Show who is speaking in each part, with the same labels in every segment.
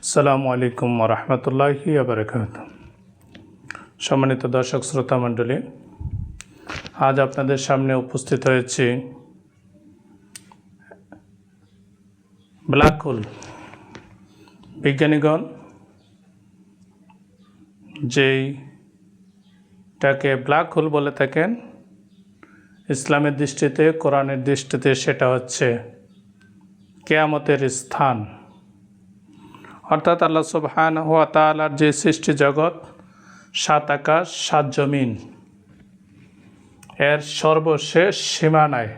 Speaker 1: আসসালামু আলাইকুম ওয়া রাহমাতুল্লাহি ওয়া বারাকাতুহু। সম্মানিত দর্শক শ্রোতা মণ্ডলী, আজ আপনাদের সামনে উপস্থিত হয়েছি ব্ল্যাক হোল। বিজ্ঞানীগণ যেইটাকে ব্ল্যাক হোল বলে থাকেন, ইসলামের দৃষ্টিতে, কোরআনের দৃষ্টিতে সেটা হচ্ছে কিয়ামতের স্থান। অর্থাৎ আল্লাহ সুবহানাহু ওয়া তাআলার যে সৃষ্টি জগৎ, 7 আকাশ 7 জমিন, এর সর্বশেষ সীমানায়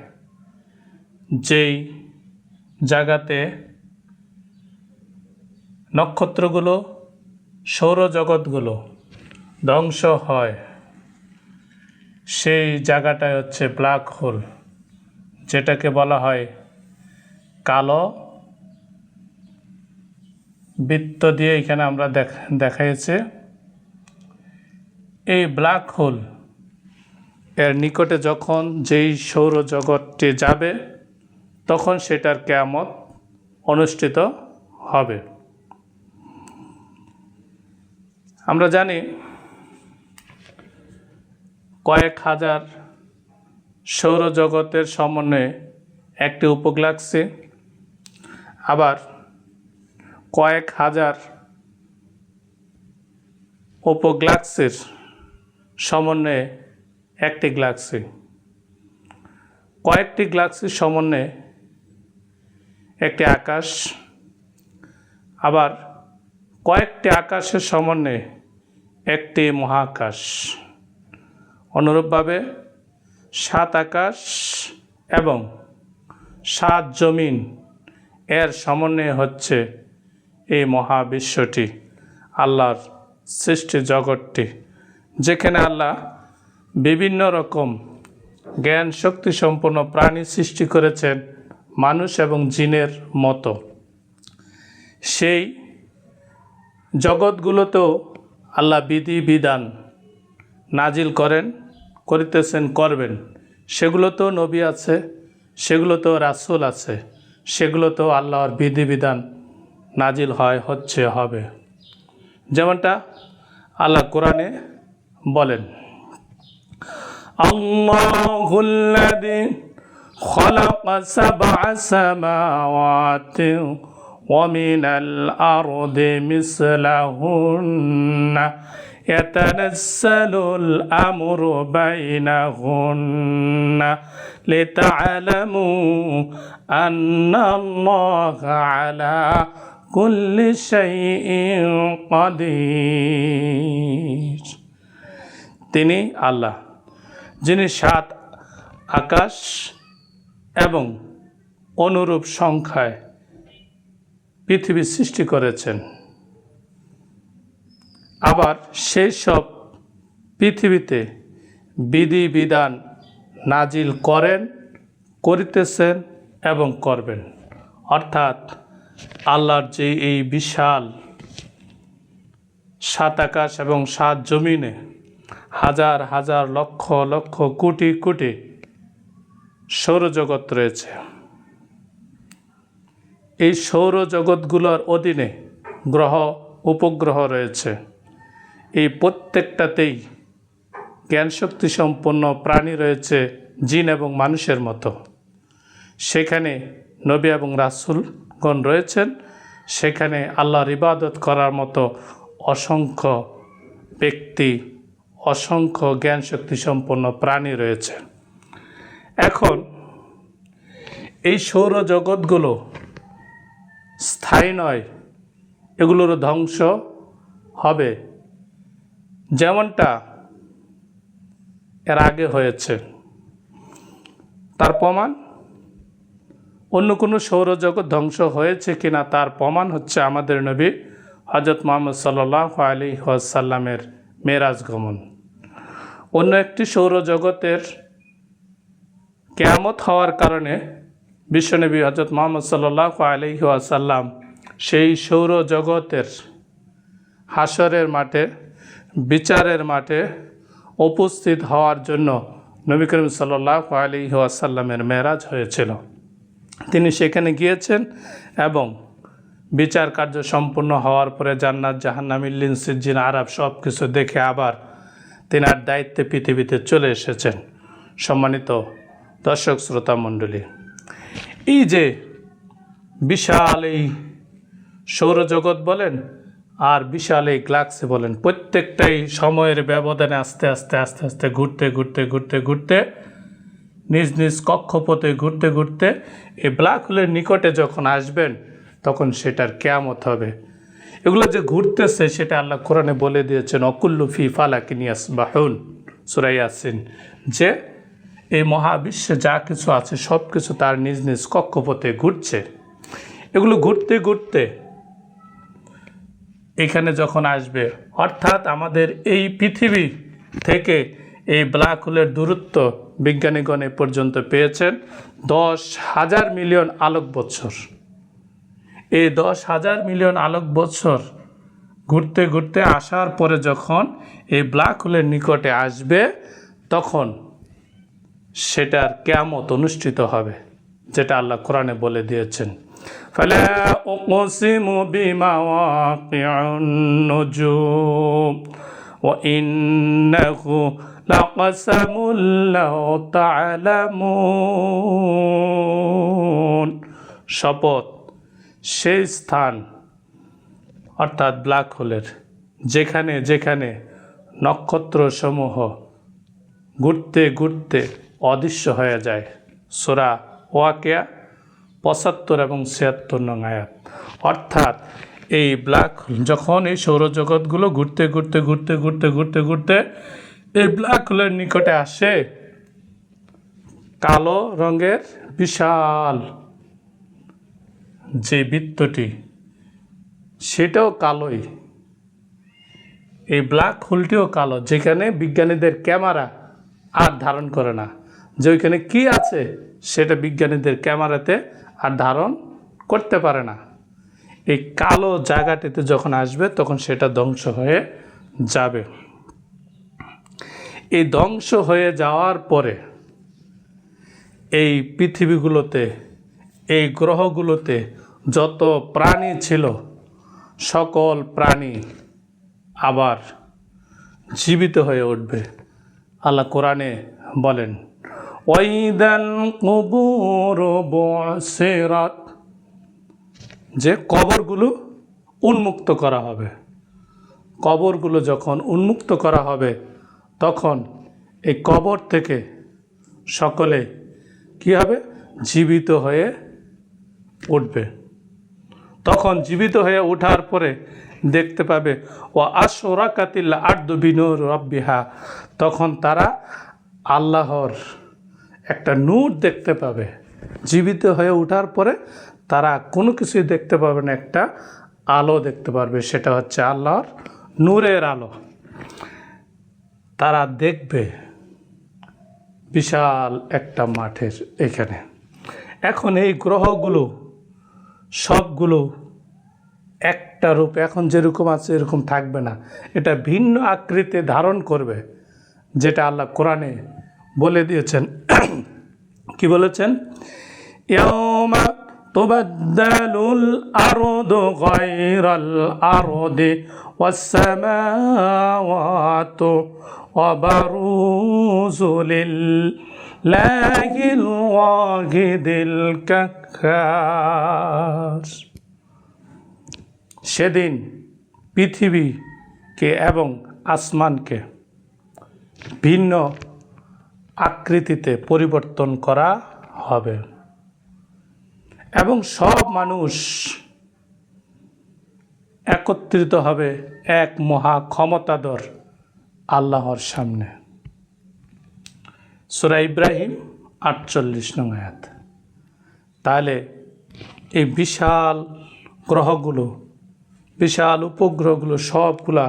Speaker 1: যেই জায়গাতে নক্ষত্রগুলো, সৌরজগৎগুলো ধ্বংস হয়, সেই জায়গাটাই হচ্ছে ব্ল্যাক হোল, যেটাকে বলা হয় কালো বৃত্ত দিয়ে এখানে আমরা দেখাইছে। এই ব্ল্যাক হোল এর নিকটে যখন যেই সৌরজগৎটি যাবে, তখন সেটার কিয়ামত অনুষ্ঠিত হবে। আমরা জানি কয়েক হাজার সৌরজগতের সমন্বয়ে একটি উপগ্যালাক্সি, আবার কয়েক হাজার উপগ্যালাক্সির সমন্বয়ে একটি গ্যালাক্সি, কয়েকটি গ্যালাক্সির সমন্বয়ে একটি আকাশ, আবার কয়েকটি আকাশের সমন্বয়ে একটি মহাকাশ। অনুরূপভাবে 7 আকাশ এবং 7 জমিন এর সমন্বয়ে হচ্ছে এই মহাবিশ্বটি, আল্লাহর সৃষ্টি জগৎটি, যেখানে আল্লাহ বিভিন্ন রকম জ্ঞান শক্তি সম্পন্ন প্রাণী সৃষ্টি করেছেন, মানুষ এবং জিনের মতো। সেই জগৎগুলোতেও আল্লাহ বিধিবিধান নাজিল করিতেছেন, করবেন। সেগুলোতেও নবী আছে, সেগুলোতেও রাসূল আছে, সেগুলোতেও আল্লাহর বিধিবিধান নাজিল হবে। যেমনটা আল্লাহ কোরআনে বলেন, আল্লাহুল্লাযী খালাকা সাবআ সামাওয়াতি ওয়া মিনাল আরদি মিসলাহুন্না ইয়াতানাজ্জালুল আমরু বাইনাহুন্না লিতা'লামু আন্নাল্লাহা আলা কুল্লি শাইইন কাদির। তিনি আল্লাহ, যিনি 7 আকাশ এবং অনুরূপ সংখ্যায় পৃথিবী সৃষ্টি করেছেন, আবার সেই সব পৃথিবীতে বিধিবিধান নাজিল করিতেছেন এবং করবেন। অর্থাৎ আল্লাহর যে এই বিশাল 7 আকাশ এবং 7 জমিনে হাজার হাজার লক্ষ লক্ষ কোটি কোটি সৌরজগৎ রয়েছে, এই সৌরজগৎগুলোর অধীনে গ্রহ উপগ্রহ রয়েছে। এই প্রত্যেকটাতেই জ্ঞানশক্তি সম্পন্ন প্রাণী রয়েছে, জিন এবং মানুষের মতো। সেখানে নবী এবং রাসূলগণ রয়েছেন, সেখানে আল্লাহর ইবাদত করার মতো অসংখ্য ব্যক্তি, অসংখ্য জ্ঞানশক্তি সম্পন্ন প্রাণী রয়েছে। এখন এই সৌরজগৎগুলো স্থায়ী নয়, এগুলোর ধ্বংস হবে, যেমনটা এর আগে হয়েছে। তার প্রমাণ, অন্য কোনো সৌরজগৎ ধ্বংস হয়েছে কিনা তার প্রমাণ হচ্ছে আমাদের নবী হযরত মুহাম্মদ সাল্লাল্লাহু আলাইহি ওয়াসাল্লামের মেরাজ গমন। অন্য একটি সৌরজগতের কিয়ামত হওয়ার কারণে বিশ্বনবী হযরত মুহাম্মদ সাল্লাল্লাহু আলাইহি ওয়াসাল্লাম সেই সৌরজগতের হাসরের মাঠে, বিচারের মাঠে উপস্থিত হওয়ার জন্য নবী করিম সাল্লাল্লাহু আলাইহি ওয়াসাল্লামের মেরাজ হয়েছিল। তিনি সেখানে গিয়েছেন এবং বিচার কার্য সম্পূর্ণ হওয়ার পরে জান্নাত জাহান্নাম ইল্লিন সিজ্জিন আরাব সব কিছু দেখে আবার তেনার দায়িত্বে পৃথিবীতে চলে এসেছেন। সম্মানিত দর্শক শ্রোতা মণ্ডলী, এই যে বিশাল এই সৌরজগৎ বলেন আর বিশাল এই গ্যালাক্সি বলেন, প্রত্যেকটাই সময়ের ব্যবধানে আস্তে আস্তে আস্তে আস্তে ঘুরতে ঘুরতে ঘুরতে ঘুরতে নিজ নিজ কক্ষপথে ঘুরতে ঘুরতে এই ব্ল্যাক হোলের নিকটে যখন আসবেন তখন সেটার কিয়ামত হবে। এগুলো যে ঘুরতেছে সেটা আল্লাহ কোরআনে বলে দিয়েছেন, অকুল্লু ফি ফালাকিন ইয়াসবাহুন, সূরা ইয়াসিন, যে এই মহাবিশ্বে যা কিছু আছে সব কিছু তার নিজ নিজ কক্ষপথে ঘুরছে। এগুলো ঘুরতে ঘুরতে এখানে যখন আসবে, অর্থাৎ আমাদের এই পৃথিবী থেকে এই ব্ল্যাক হোলের দূরত্ব বিজ্ঞানীগণ এ পর্যন্ত পেয়েছেন 10,000 মিলিয়ন আলোক বৎসর। এই 10,000 মিলিয়ন আলোক বৎসর ঘুরতে ঘুরতে আসার পরে যখন এই ব্ল্যাক হোলের নিকটে আসবে তখন সেটার কিয়ামত অনুষ্ঠিত হবে, যেটা আল্লাহ কোরআনে বলে দিয়েছেন। ফালা উকসিমু বিমাওয়াকিউন নুজুম ওয়া ইন্নাহু লাকাসামুন লাউ তা'লামুন। শপথ সেই স্থান অর্থাৎ ব্ল্যাক হোলের যেখানে যেখানে নক্ষত্রসমূহ ঘুরতে ঘুরতে অদৃশ্য হয়ে যায়। সূরা ওয়াকিয়া 75 এবং 76 নং আয়াত। অর্থাৎ এই ব্ল্যাক হোল যখন এই সৌরজগৎগুলো ঘুরতে ঘুরতে ঘুরতে ঘুরতে ঘুরতে ঘুরতে এই ব্ল্যাক হোলের নিকটে আসে, কালো রঙের বিশাল যে বৃত্তটি সেটাও কালোই, এই ব্ল্যাক হোলটিও কালো, যেখানে বিজ্ঞানীদের ক্যামেরা আর ধারণ করে না, যে ওইখানে কী আছে সেটা বিজ্ঞানীদের ক্যামেরাতে আর ধারণ করতে পারে না। এই কালো জায়গাটিতে যখন আসবে তখন সেটা ধ্বংস হয়ে যাবে। এই ধ্বংস হয়ে যাওয়ার পরে এই পৃথিবীগুলোতে, এই গ্রহগুলোতে যত প্রাণী ছিল সকল প্রাণী আবার জীবিত হয়ে উঠবে। আল্লাহ কোরআনে বলেন, ওয়াইদাল কুবুর বুসিরাত, যে কবরগুলো উন্মুক্ত করা হবে। কবরগুলো যখন উন্মুক্ত করা হবে তখন এই কবর থেকে সকলে কি হবে? জীবিত হয়ে উঠবে। তখন জীবিত হয়ে ওঠার পরে দেখতে পাবে ও আশরাকাতিল আরদু বিনূর রাব্বিহা, তখন তারা আল্লাহর একটা নূর দেখতে পাবে। জীবিত হয়ে ওঠার পরে তারা কোনো কিছুই দেখতে পাবে না, একটা আলো দেখতে পারবে, সেটা হচ্ছে আল্লাহর নূরের আলো। তারা দেখবে বিশাল একটা মাঠের এখানে। এখন এই গ্রহগুলো সবগুলো একটা রূপ, এখন যেরকম আছে এরকম থাকবে না, এটা ভিন্ন আকৃতি ধারণ করবে, যেটা আল্লাহ কোরআনে বলে দিয়েছেন। কি বলেছেন? ইয়াউমা তুবাদদালুল আরদু গায়রাল আরদি ওয়াস সামাওয়াতু ওয়া বারুযু লিল্লাহিল ওয়াহিদিল কাহ্হার। সেদিন পৃথিবীকে এবং আসমানকে ভিন্ন আকৃতিতে পরিবর্তন করা হবে এবং সব মানুষ একত্রিত হবে এক মহা ক্ষমতাধর আল্লাহর সামনে। সূরা ইব্রাহিম 48 নং আয়াত। তাহলে এই বিশাল গ্রহগুলো, বিশাল উপগ্রহগুলো সবগুলা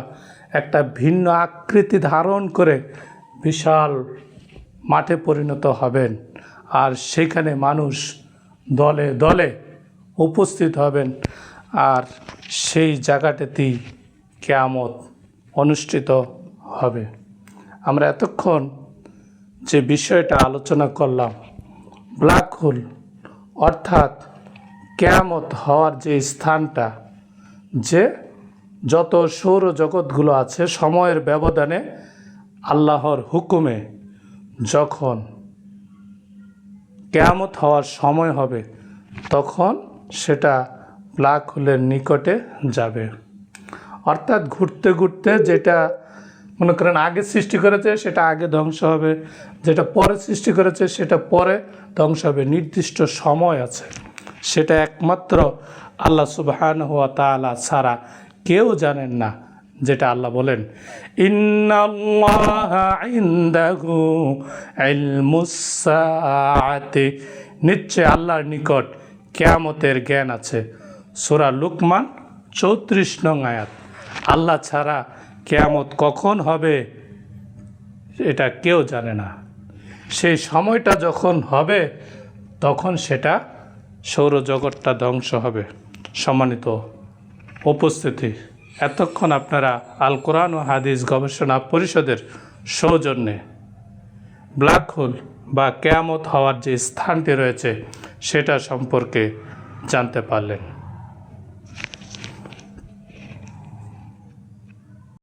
Speaker 1: একটা ভিন্ন আকৃতি ধারণ করে বিশাল মাঠে পরিণত হবেন, আর সেখানে মানুষ দলে দলে উপস্থিত হবেন, আর সেই জায়গাটাতেই কিয়ামত অনুষ্ঠিত হবে। আমরা এতক্ষণ যে বিষয়টা আলোচনা করলাম, ব্ল্যাক হোল অর্থাৎ কিয়ামত হওয়ার যে স্থানটা, যে যত সৌরজগৎগুলো আছে সময়ের ব্যবধানে আল্লাহর হুকুমে যখন কিয়ামত হওয়ার সময় হবে তখন সেটা ব্ল্যাক হোলের নিকটে যাবে। অর্থাৎ ঘুরতে ঘুরতে যেটা মনে করেন আগে সৃষ্টি করেছে সেটা আগে ধ্বংস হবে, যেটা পরে সৃষ্টি করেছে সেটা পরে ধ্বংস হবে। নির্দিষ্ট সময় আছে, সেটা একমাত্র আল্লাহ সুবহানাহু ওয়া তাআলা ছাড়া কেউ জানেন না। যেটা আল্লাহ বলেন, ইন্নাল্লাহা ইনদাহু ইলমুস সাআতি, নিশ্চয় আল্লাহর নিকট কিয়ামতের জ্ঞান আছে। সূরা লুকমান 34 নং আয়াত। আল্লাহ ছাড়া কিয়ামত কখন হবে এটা কেউ জানে না। সেই সময়টা যখন হবে তখন সেটা সৌরজগৎটা ধ্বংস হবে। সম্মানিত উপস্থিতি, এতক্ষণ আপনারা আল কোরআন ও হাদিস গবেষণা পরিষদের সৌজন্যে ব্ল্যাক হোল বা কিয়ামত হওয়ার যে স্থানটি রয়েছে সেটা সম্পর্কে জানতে পারলেন।